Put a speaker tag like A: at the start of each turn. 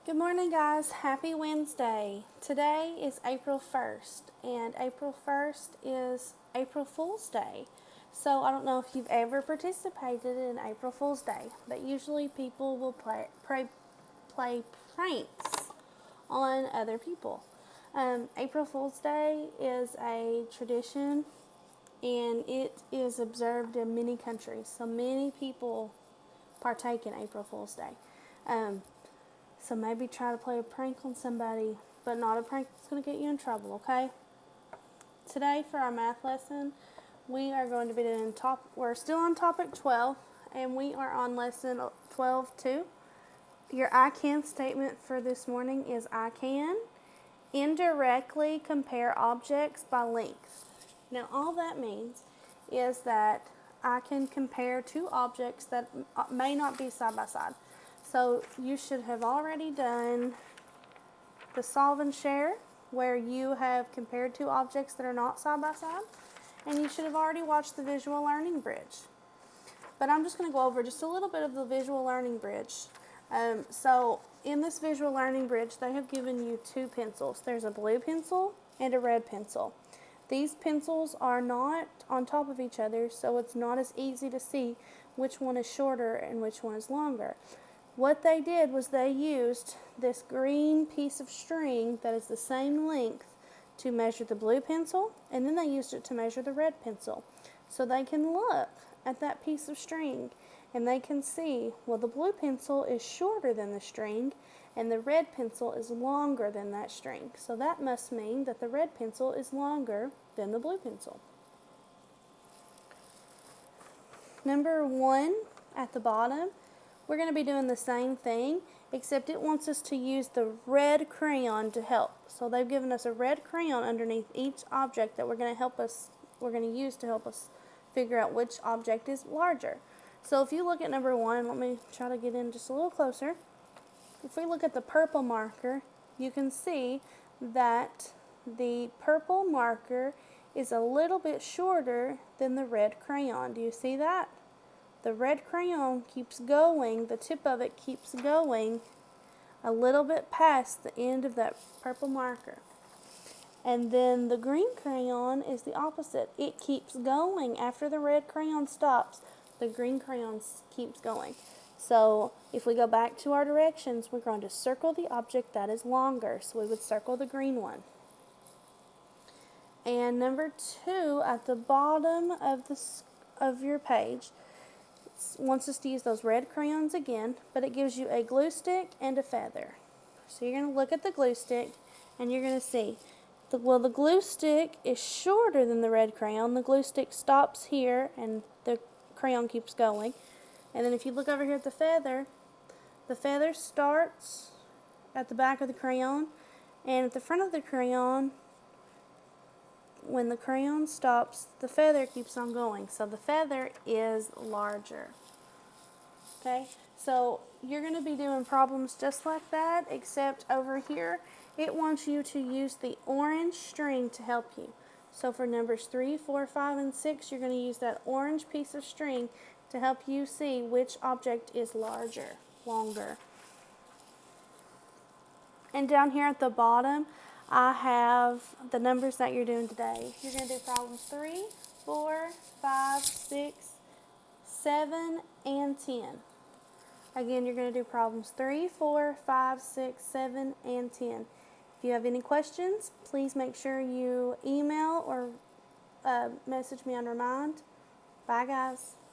A: Good morning, guys. Happy Wednesday. Today is April 1st, and April 1st is April Fool's Day. So, I don't know if you've ever participated in April Fool's Day, but usually people will play pranks on other people. April Fool's Day is a tradition and it is observed in many countries. So, many people partake in April Fool's Day. Um, So maybe try to play a prank on somebody, but not a prank that's going to get you in trouble, okay? Today for our math lesson, we are going to be doing we're still on topic 12, and we are on lesson 12-2. Your I can statement for this morning is I can indirectly compare objects by length. Now all that means is that I can compare two objects that may not be side by side. So you should have already done the solve and share, where you have compared two objects that are not side by side, and you should have already watched the visual learning bridge. But I'm just going to go over just a little bit of the visual learning bridge. So in this visual learning bridge, they have given you two pencils. There's a blue pencil and a red pencil. These pencils are not on top of each other, so it's not as easy to see which one is shorter and which one is longer. What they did was they used this green piece of string that is the same length to measure the blue pencil, and then they used it to measure the red pencil. So they can look at that piece of string and they can see, well, the blue pencil is shorter than the string and the red pencil is longer than that string. So that must mean that the red pencil is longer than the blue pencil. Number 1 at the bottom, we're going to be doing the same thing, except it wants us to use the red crayon to help. So they've given us a red crayon underneath each object that we're going to use to help us figure out which object is larger. So if you look at number 1, let me try to get in just a little closer. If we look at the purple marker, you can see that the purple marker is a little bit shorter than the red crayon. Do you see that? The red crayon keeps going, the tip of it keeps going a little bit past the end of that purple marker. And then the green crayon is the opposite. It keeps going. After the red crayon stops, the green crayon keeps going. So if we go back to our directions, we're going to circle the object that is longer. So we would circle the green one. And number 2, at the bottom of your page, wants us to use those red crayons again, but it gives you a glue stick and a feather. So you're going to look at the glue stick and you're going to see, the glue stick is shorter than the red crayon. The glue stick stops here and the crayon keeps going. And then if you look over here at the feather starts at the back of the crayon, and at the front of the crayon, when the crayon stops, the feather keeps on going. So the feather is larger. Okay, so you're going to be doing problems just like that, except over here, it wants you to use the orange string to help you. So for numbers 3, 4, 5, and 6, you're going to use that orange piece of string to help you see which object is longer. And down here at the bottom, I have the numbers that you're doing today. You're going to do problems 3, 4, 5, 6, 7, and 10. Again, you're going to do problems 3, 4, 5, 6, 7, and 10. If you have any questions, please make sure you email or message me on Remind. Bye, guys.